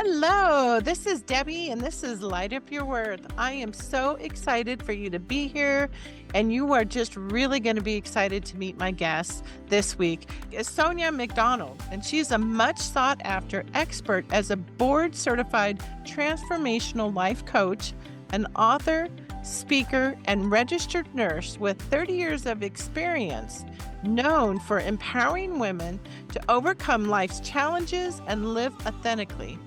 Hello, this is Debbie, and this is Light Up Your Worth. I am so excited for you to be here, and you are just really going to be excited to meet my guest this week. Is Sonya McDonald, and she's a much sought after expert as a board certified transformational life coach, an author, speaker, and registered nurse with 30 years of experience, known for empowering women to overcome life's challenges and live authentically.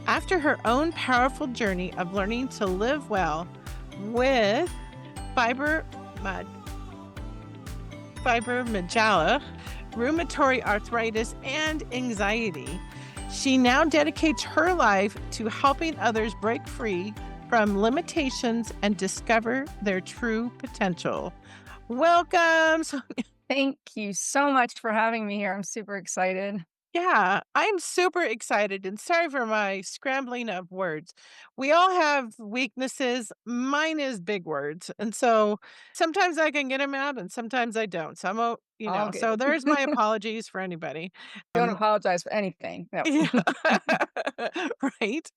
After her own powerful journey of learning to live well with fibromyalgia, rheumatoid arthritis, and anxiety, she now dedicates her life to helping others break free from limitations and discover their true potential. Welcome. Thank you so much for having me here. I'm super excited. Yeah, I'm super excited and sorry for my scrambling of words. We all have weaknesses. Mine is big words. And so sometimes I can get them out and sometimes I don't. So All so good. there's my apologies for anybody. Don't Um, apologize for anything. No. yeah, right.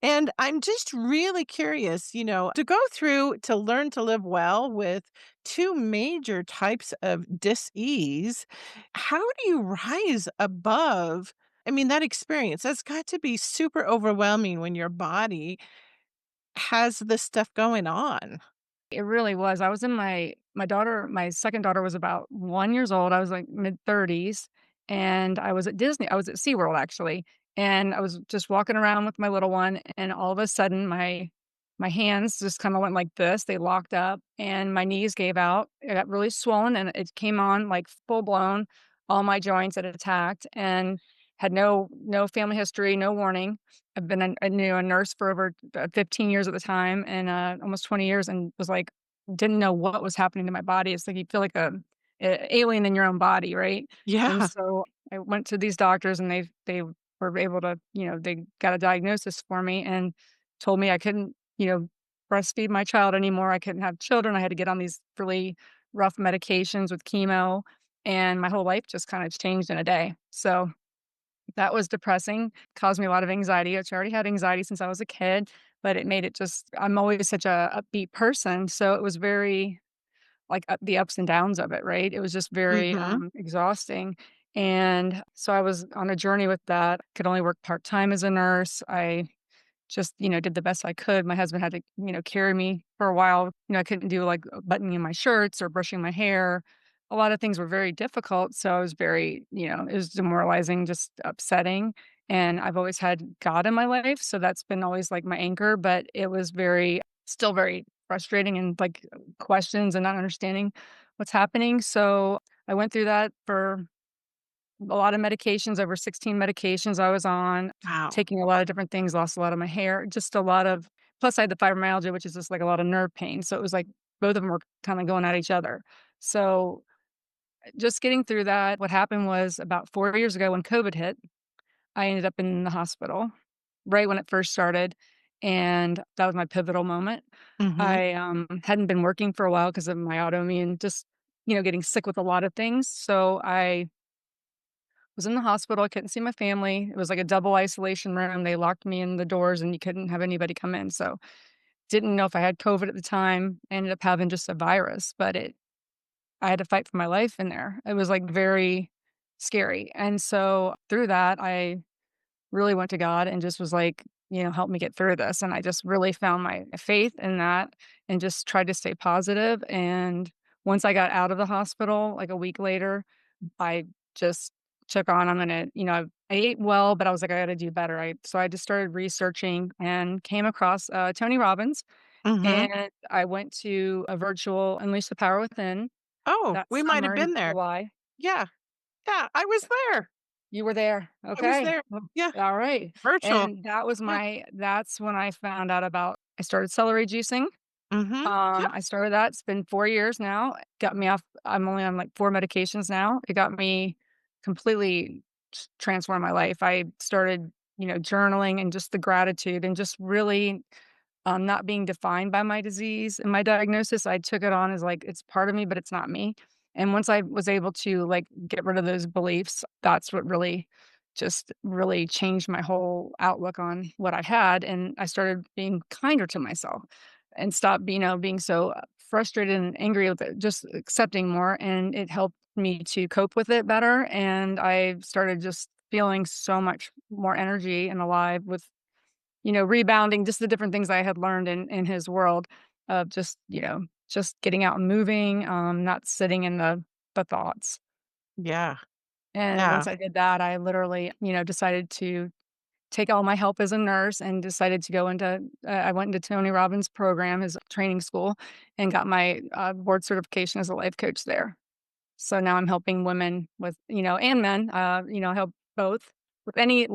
And I'm just really curious, to go through to learn to live well with two major types of dis-ease. How do you rise above? I mean, that experience, that's got to be super overwhelming when your body has this stuff going on. It really was. I was in my second daughter was about 1 years old. I was like mid-30s and I was at Disney. I was at SeaWorld actually. And I was just walking around with my little one and all of a sudden my hands just kind of went like this. They locked up and my knees gave out. It got really swollen and it came on like full blown. All my joints had attacked and had no family history, no warning. I've been a nurse for over 15 years at the time and almost 20 years, and was like didn't know what was happening to my body. It's like you feel like a alien in your own body, right? And Yeah. so I went to these doctors, and they were able to, they got a diagnosis for me and told me I couldn't, breastfeed my child anymore. I couldn't have children. I had to get on these really rough medications with chemo, and my whole life just kind of changed in a day. So that was depressing, caused me a lot of anxiety, which I already had anxiety since I was a kid, but it made it just I'm always such a upbeat person, so it was very, like, the ups and downs of it, right? It was just very, Hmm. exhausting, and so I was on a journey with that, could only work part-time as a nurse. I just, did the best I could. My husband had to, carry me for a while. I couldn't do, like, buttoning my shirts or brushing my hair. A lot of things were very difficult, so I was very, it was demoralizing, just upsetting, and I've always had God in my life, so that's been always, like, my anchor, but it was still very frustrating and, like, questions and not understanding what's happening, so I went through that for a lot of medications, over 16 medications I was on, Wow. taking a lot of different things, lost a lot of my hair, just a lot of plus I had the fibromyalgia, which is just like a lot of nerve pain. So it was like both of them were kind of going at each other. So just getting through that, what happened was about 4 years ago when COVID hit, I ended up in the hospital right when it first started. And that was my pivotal moment. Hmm. I hadn't been working for a while because of my autoimmune, just, getting sick with a lot of things. So I was in the hospital, I couldn't see my family. It was like a double isolation room. They locked me in the doors and you couldn't have anybody come in. So didn't know if I had COVID at the time. I ended up having just a virus, but I had to fight for my life in there. It was like very scary. And so through that, I really went to God and just was like, help me get through this. And I just really found my faith in that and just tried to stay positive. And once I got out of the hospital, like a week later, I just took on, I'm gonna, I ate well, but I was like, I gotta do better. So I just started researching and came across Tony Robbins, Hmm. and I went to a virtual Unleash the Power Within Oh, that we might have summer in been there. July. Yeah. Yeah. I was there. You were there. I was Okay. there. Well, Yeah. all right. Virtual. And Yeah. that's when I found out about I started celery juicing. Hmm. Yeah. I started that. It's been 4 years now. It got me off I'm only on like 4 medications now. It got me completely transformed my life. I started, journaling and just the gratitude and just really not being defined by my disease and my diagnosis. I took it on as like it's part of me, but it's not me. And once I was able to like get rid of those beliefs, that's what really just really changed my whole outlook on what I had, and I started being kinder to myself and stop, being so frustrated and angry with it, just accepting more, and it helped me to cope with it better, and I started just feeling so much more energy and alive with, rebounding just the different things I had learned in his world of just, just getting out and moving, not sitting in the thoughts. Yeah. And Yeah. once I did that, I literally, decided to take all my help as a nurse and decided to go into I went into Tony Robbins' program, his training school, and got my, board certification as a life coach there. So now I'm helping women with, and men, help both with any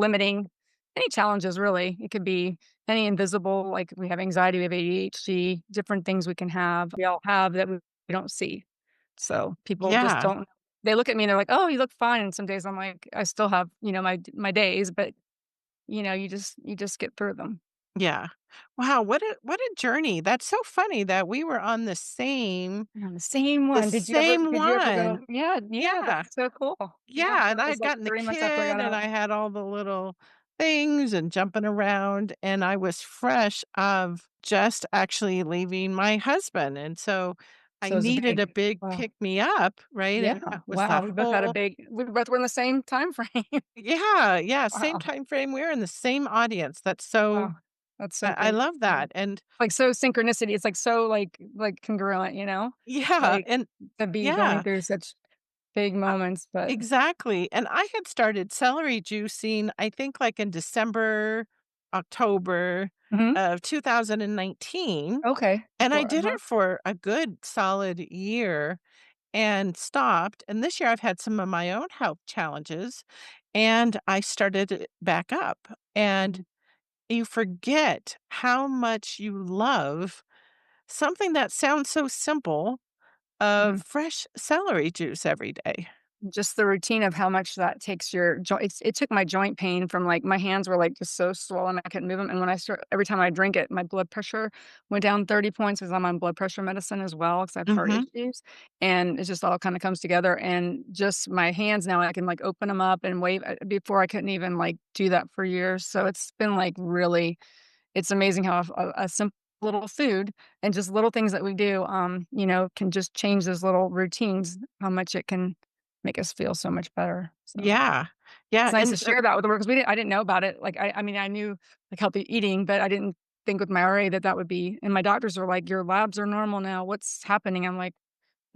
challenges really. It could be any invisible, like we have anxiety, we have ADHD, different things we can have. We all have that we don't see. So people just Yeah. don't they look at me and they're like, "Oh, you look fine." And some days I'm like, I still have, my days, but you just get through them. Yeah. Wow, what a journey. That's so funny that we were on You're on the same the one. same Did you ever one. go yeah, yeah, Yeah. that's so cool. Yeah, Yeah, that and I was had like gotten the 3 months after I kid, got and out. I had all the little things and jumping around, and I was fresh of just actually leaving my husband, and so I So it's a needed a big big wow. pick me up, right? Yeah, And that was wow, that whole we both were in the same time frame. yeah, yeah, same Wow, time frame, we're in the same audience. That's so wow. That's so I great. love Yeah. that, and Like, so synchronicity, it's, like, so, like, congruent, yeah, Like, and to be going yeah. through such big Uh, moments, but exactly, and I had started celery juicing, I think, like, in December, October mhm, of 2019, okay, and I before did it for a good solid year and stopped, and this year I've had some of my own health challenges, and I started it back up, and mhm, you forget how much you love something that sounds so simple of mhm. fresh celery juice every day. Just the routine of how much that takes your joints. It took my joint pain from, like my hands were, like, just so swollen, I couldn't move them. And when I start every time I drink it, my blood pressure went down 30 points because 'cause I'm on blood pressure medicine as well because I have heart Mhm. issues, and it just all kinda comes together, and just my hands now, I can, like, open them up and wave before I couldn't even, like, do that for years, so it's been, like, really it's amazing how a simple little food and just little things that we do, can just change those little routines, how much it can make us feel so much better. So, Yeah. Yeah, it's nice to and, share that with the world 'cause I didn't know about it. Like, I mean, I knew, like, healthy eating, but I didn't think with my RA that that would be and my doctors are like, "Your labs are normal now. What's happening?" I'm like,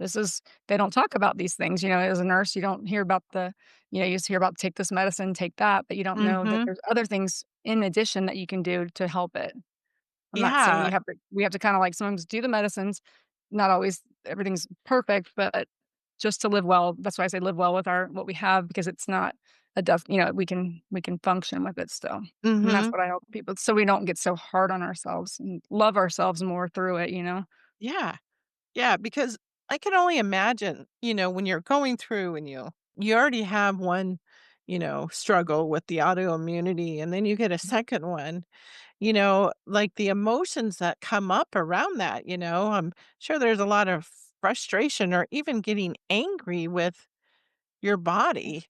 "This is" they don't talk about these things, as a nurse, you don't hear about you just hear about take this medicine, take that, but you don't know that mhm. there's other things in addition that you can do to help it. I'm not saying Yeah. we have to kinda, like, sometimes do the medicines, not always everything's perfect, but just to live well, that's why I say live well with our what we have because it's not a we can function with it still, and that's Mhm. what I help people so we don't get so hard on ourselves and love ourselves more through it. Yeah. Yeah, because I can only imagine, when you're going through and you already have one, struggle with the autoimmunity, and then you get a second one, like, the emotions that come up around that, I'm sure there's a lot of frustration or even getting angry with your body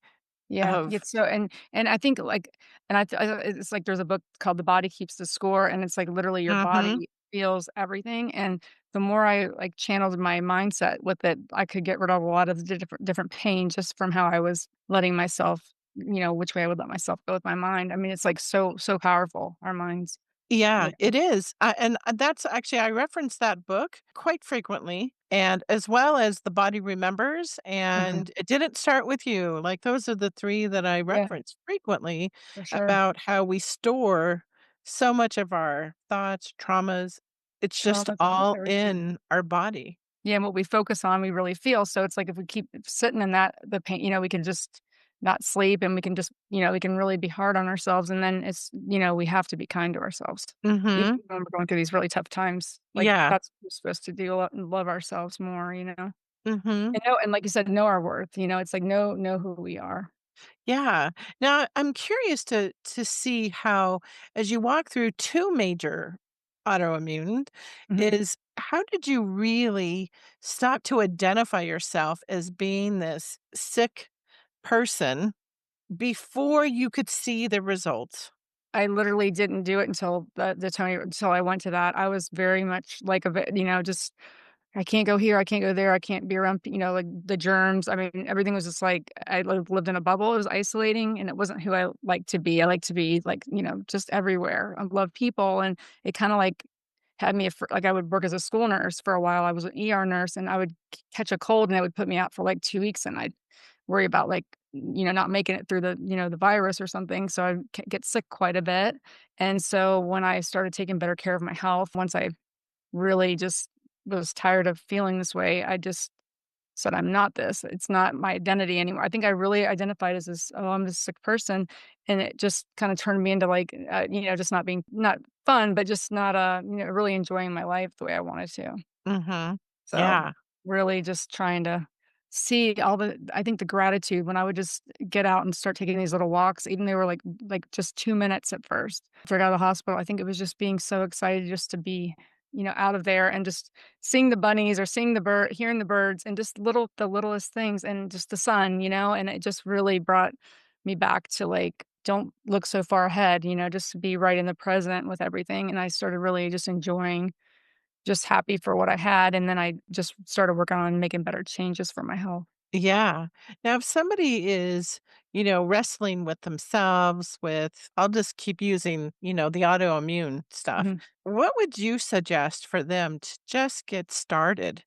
Yeah, of it's so and I think, like and it's like there's a book called The Body Keeps the Score, and it's like literally your mhm. body feels everything, and the more I, like, channeled my mindset with it, I could get rid of a lot of the different pain just from how I was letting myself which way I would let myself go with my mind. I mean, it's, like, so powerful, our minds. Yeah, Yeah. it is, and, that's actually I reference that book quite frequently, and as well as The Body Remembers, Mhm. and It Didn't Start With You, like, those are the 3 that I Yeah, reference frequently for sure. about how we store so much of our thoughts, traumas, it's just Traumas and all everything. in our body. Yeah, and what we focus on, we really feel, so it's like if we keep sitting in the pain, we can just not sleep and we can just we can really be hard on ourselves, and then we have to be kind to ourselves. Even Mhm. when we're going through these really tough times, like, Yeah. that's what we're supposed to do, love ourselves more. Mhm. And like you said, know our worth, it's like know who we are. Yeah. Now I'm curious to see how, as you walk through 2 major autoimmune, Mhm. is how did you really stop to identify yourself as being this sick person before you could see the results. I literally didn't do it until the Tony until I went to that. I was very much like a bit, just I can't go here, I can't go there, I can't be around, like the germs. I mean, everything was just like I lived in a bubble. It was isolating, and it wasn't who I like to be. I like to be like, just everywhere. I love people, and it kind of like had me like I would work as a school nurse for a while. I was an ER nurse, and I would catch a cold, and they would put me out for like 2 weeks, and I'd worry about like not making it through the virus or something. So I get sick quite a bit, and so when I started taking better care of my health, once I really just was tired of feeling this way. I just said, I'm not this. It's not my identity anymore. I think I really identified as this, oh, I'm this sick person. And it just kind of turned me into like, just not being, not fun, but just not, really enjoying my life the way I wanted to. Mhm. So, Yeah. really just trying to see I think the gratitude when I would just get out and start taking these little walks, even they were like just 2 minutes at first. After I got out of the hospital, I think it was just being so excited just to be, out of there and just seeing the bunnies or seeing hearing the birds and just the littlest things and just the sun, and it just really brought me back to like, don't look so far ahead, just be right in the present with everything. And I started really just enjoying just happy for what I had, and then I just started working on making better changes for my health. Yeah. Now, if somebody is, wrestling with themselves, with, I'll just keep using, the autoimmune stuff, Mhm. what would you suggest for them to just get started?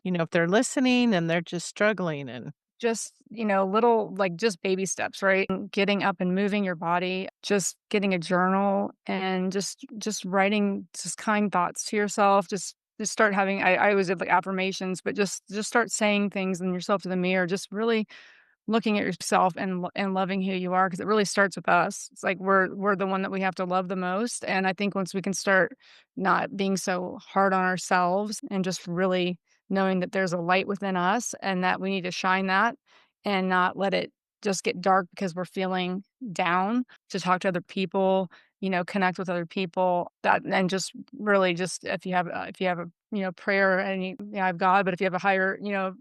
If they're listening and they're just struggling and, Just, little like, just baby steps, right? And getting up and moving your body, just getting a journal and just writing just kind thoughts to yourself, just start having I always did, like, affirmations, but just start saying things in yourself to the mirror, just really looking at yourself and loving who you are, because it really starts with us. It's like we're the one that we have to love the most, and I think once we can start not being so hard on ourselves and just really knowing that there's a light within us and that we need to shine that and not let it just get dark because we're feeling down, to talk to other people, connect with other people, that and just really just if you have a, prayer and you have God, but if you have a higher,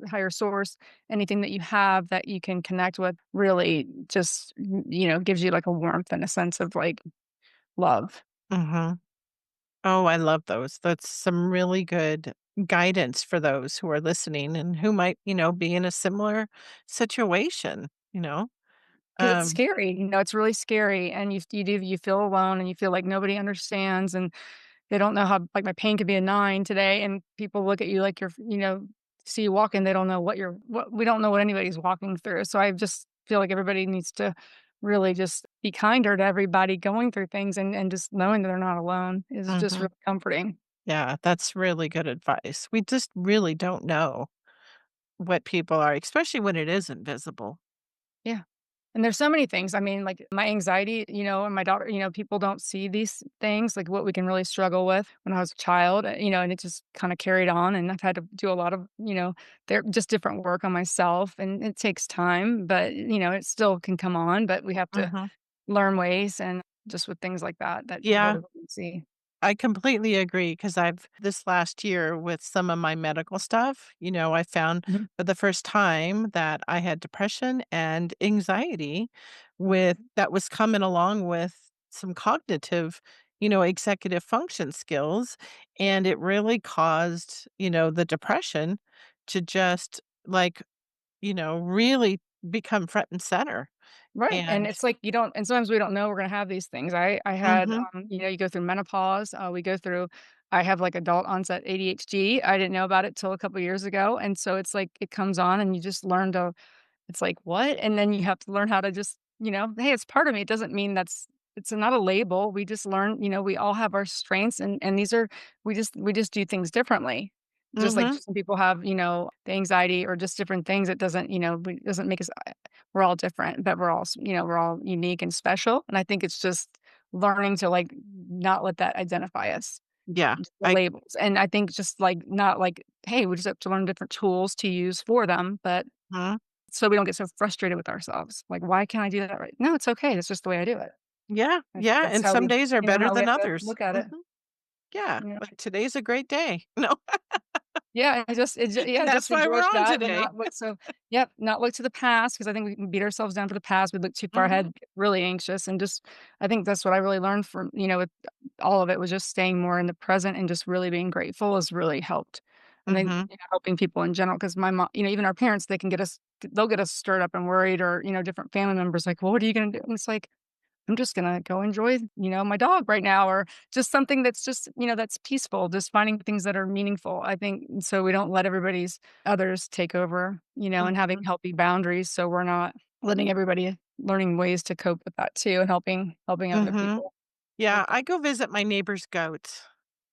higher source, anything that you have that you can connect with really just, gives you like a warmth and a sense of like love. mhm. Oh, I love those. That's some really good guidance for those who are listening and who might, be in a similar situation. 'Cause it's Um, scary, it's really scary, and you feel alone, and you feel like nobody understands, and they don't know how like, my pain could be a 9 today, and people look at you like see you walking, they don't know what we don't know what anybody's walking through, so I just feel like everybody needs to really just be kinder to everybody going through things and just knowing that they're not alone is just mhm. really comforting. Yeah, that's really good advice. We just really don't know what people are, especially when it isn't visible. Yeah. And there's so many things. I mean, like my anxiety, and my daughter, people don't see these things, like what we can really struggle with when I was a child, and it just kind of carried on. And I've had to do a lot of, there just different work on myself, and it takes time, but it still can come on. But we have to Mhm. learn ways, and just with things like that people Yeah. don't see. I completely agree because I've this last year with some of my medical stuff, I found Mhm. for the first time that I had depression and anxiety with that was coming along with some cognitive, executive function skills. And it really caused, the depression to just like, really become front and center. Right, and And it's like you don't and sometimes we don't know we're gonna have these things. I had, mhm, you go through menopause, we go through I have, like, adult onset ADHD. I didn't know about it till a couple years ago, and so it's like it comes on and you just learn to it's like, "What?" And then you have to learn how to just, "Hey, it's part of me." It doesn't mean it's not a label. We just learn, we all have our strengths and these are we just do things differently. Just like mhm, some people have, the anxiety or just different things. It doesn't, doesn't make us we're all different, but we're all unique and special. And I think it's just learning to like not let that identify us, yeah, just the I labels. And I think just like not like, hey, we just have to learn different tools to use for them, but mhm, so we don't get so frustrated with ourselves. Like, why can't I do that right? No, it's okay. That's just the way I do it. yeah, yeah, That's and how some we, days are better how we than have to others. look at it. Mhm. Yeah, You know, like, today's a great day. No. Yeah, yeah, And just that's why enjoy we're on that and today. not look so yep, not look to the past because I think we can beat ourselves down for the past. We look too far ahead, Mhm, get really anxious, and just I think that's what I really learned from, with all of it was just staying more in the present and just really being grateful has really helped. And then, mhm, helping people in general because my mom, even our parents, they can they'll get us stirred up and worried or, different family members like, "Well, what are you gonna do?" And it's like, I'm just gonna go enjoy, my dog right now, or just something that's just, that's peaceful, just finding things that are meaningful. I think so we don't let everybody's others take over, and having mhm, healthy boundaries so we're not letting everybody learning ways to cope with that too and helping other mhm. people Yeah, with I that. go visit my neighbor's goats.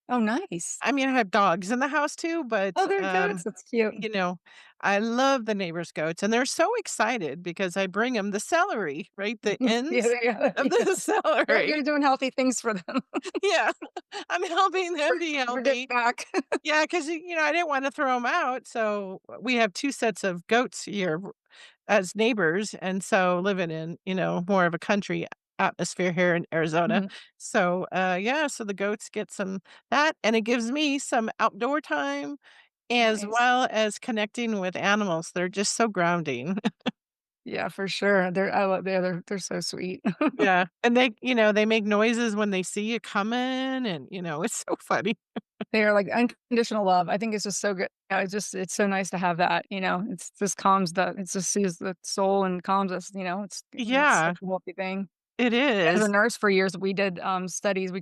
Oh, nice. I mean, I have dogs in the house too, Oh, but, they're goats. That's cute. you know, I love the neighbor's goats, and they're so excited because I bring them the celery, right? The Yeah, ends yeah, of yeah. the You're celery. doing healthy things for them. Yeah, I'm helping them be For giving healthy. back. Yeah, because I didn't wanna throw them out, so we have 2 sets of goats here as neighbors, and so living in, more of a country atmosphere here in Arizona. Mhm. So, yeah, so the goats get some that, and it gives me some outdoor time as Nice. well as connecting with animals. They're just so grounding. Yeah, for sure. They're so sweet. Yeah, and they make noises when they see you coming, and, it's so funny. They are like unconditional love. I think it's just so good. Yeah, it's so nice to have that, it's just it just soothes the soul and calms us, it's such Yeah, a healthy thing. it As a is. nurse for years, we did, studies,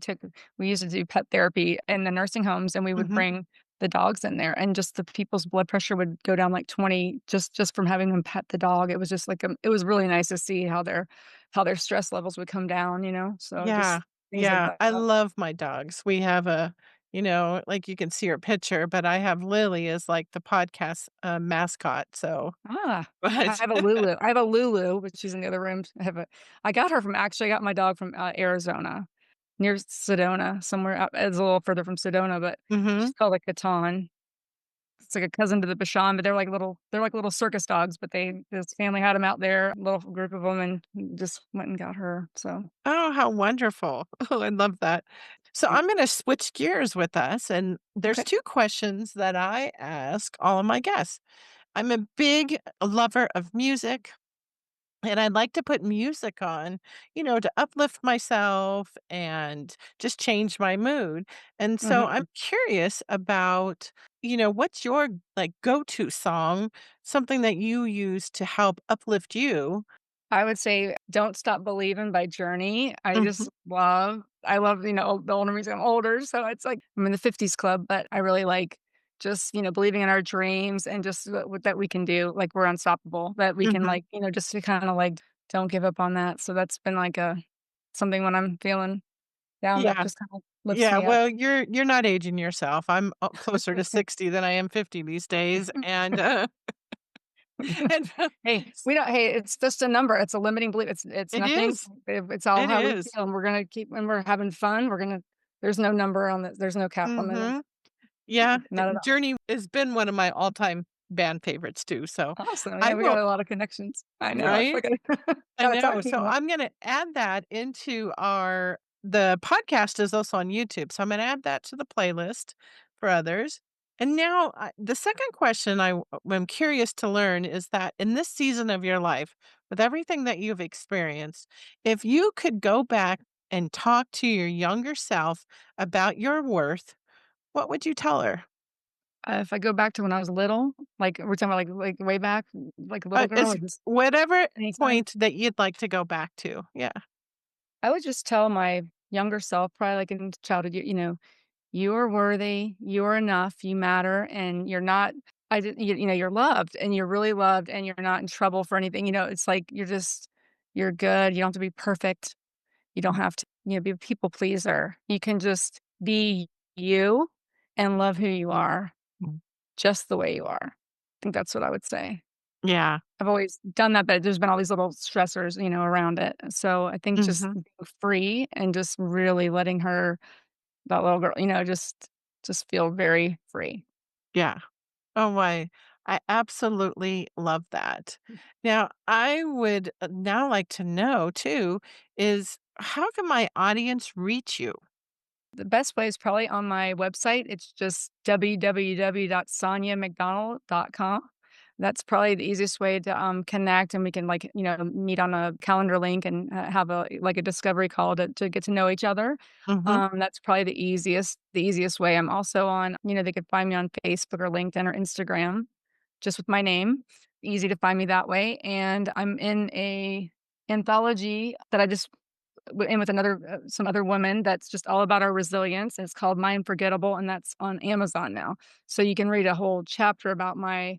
we used to do pet therapy in the nursing homes, and we would Mhm. bring the dogs in there, and just the people's blood pressure would go down like 20 just from having them pet the dog. It was just like, it was really nice to see how their stress levels would come down, so Yeah, just things like yeah, that. I love my dogs. We have like, you can see her picture, but I have Lily as, like, the podcast, mascot, so Ah, I but have a Lulu. I have a Lulu, but she's in the other room. I got her from actually, I got my dog from, Arizona, near Sedona, somewhere out it's a little further from Sedona, but Mhm. she's called a Catan. It's like a cousin to the Bashan, but they're like little circus dogs, but this family had them out there, a little group of them, and just went and got her, so Oh, how wonderful. Oh, I love that. So yeah. I'm gonna switch gears with us, and there's Okay. 2 questions that I ask all of my guests. I'm a big lover of music. And I'd like to put music on, to uplift myself and just change my mood. And so I'm Mhm. curious about, what's your like go-to song, something that you use to help uplift you? I would say "Don't Stop Believin' by Journey. Mhm, I love, the older music. I'm older, so it's like I'm in the '50s club, but I really like just, believing in our dreams and just that we can do, like, we're unstoppable, that we can, mhm. like, just to kinda, like, don't give up on that. So that's been, like, something when I'm feeling down that Yeah. just kinda lifts Yeah, me up. well, you're not aging yourself. I'm closer to 60 than I am 50 these days, and and Hey, it's just a number, it's a limiting belief, it's it nothing, is. it's all It how we is. feel, and we're gonna keep when we're having fun, there's no number on there's no cap on the Mhm. Yeah, not at all. Journey has been one of my all-time band favorites too, so Awesome, I yeah, we got will a lot of connections. I know, I right? forget I gotta know, talk so people. I'm gonna add that into our the podcast is also on YouTube, so I'm gonna add that to the playlist for others. And now, the second question I'm curious to learn is that in this season of your life, with everything that you've experienced, if you could go back and talk to your younger self about your worth, what would you tell her? If I go back to when I was little, like, we're talking about, like, way back, like a little girl It's or just whatever anytime? point that you'd like to go back to. Yeah. I would just tell my younger self, probably like in childhood, you are worthy, you are enough, you matter, and you're not I did you're loved, and you're really loved, and you're not in trouble for anything, it's like you're good, you don't have to be perfect, you don't have to, be a people pleaser. You can just be you and love who you are, Mm. just the way you are. I think that's what I would say. Yeah. I've always done that, but there's been all these little stressors, around it. So I think just Mhm. being free and just really letting that little girl, just feel very free. Yeah. Oh, I absolutely love that. Now, I would, now like to know too is how can my audience reach you? The best way is probably on my website. It's just www.sonyamcdonald.com. That's probably the easiest way to, connect, and we can, like, meet on a calendar link and, have a discovery call to get to know each other. Mhm. That's probably the easiest way. I'm also on, they could find me on Facebook or LinkedIn or Instagram, just with my name. Easy to find me that way, and I'm in a anthology that I just in with some other women that's just all about our resilience, and it's called My Unforgettable, and that's on Amazon now. So you can read a whole chapter about my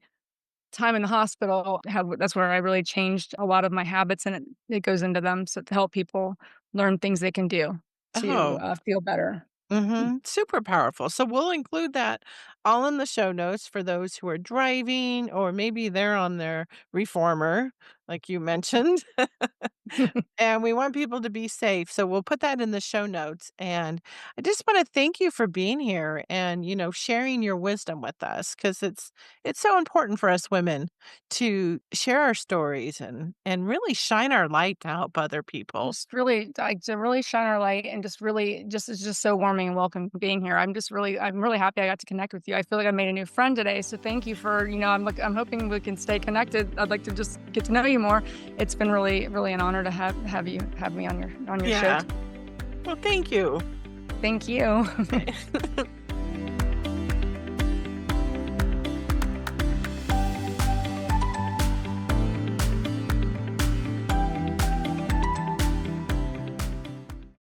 time in the hospital, how that's where I really changed a lot of my habits, and it goes into them, so to help people learn things they can do to, Oh. feel better. Mhm. Super powerful. So we'll include that all in the show notes for those who are driving or maybe they're on their reformer, like you mentioned. And we want people to be safe. So we'll put that in the show notes. And I just want to thank you for being here and, sharing your wisdom with us because it's so important for us women to share our stories and really shine our light to help other people. Just really, like, to really shine our light, and just really just it's just so warming and welcome being here. I'm really happy I got to connect with you. I feel like I made a new friend today, so thank you for, I'm hoping we can stay connected. I'd like to just get to know you more. It's been really, really an honor to have me on your show. Yeah. Well, thank you. Thank you.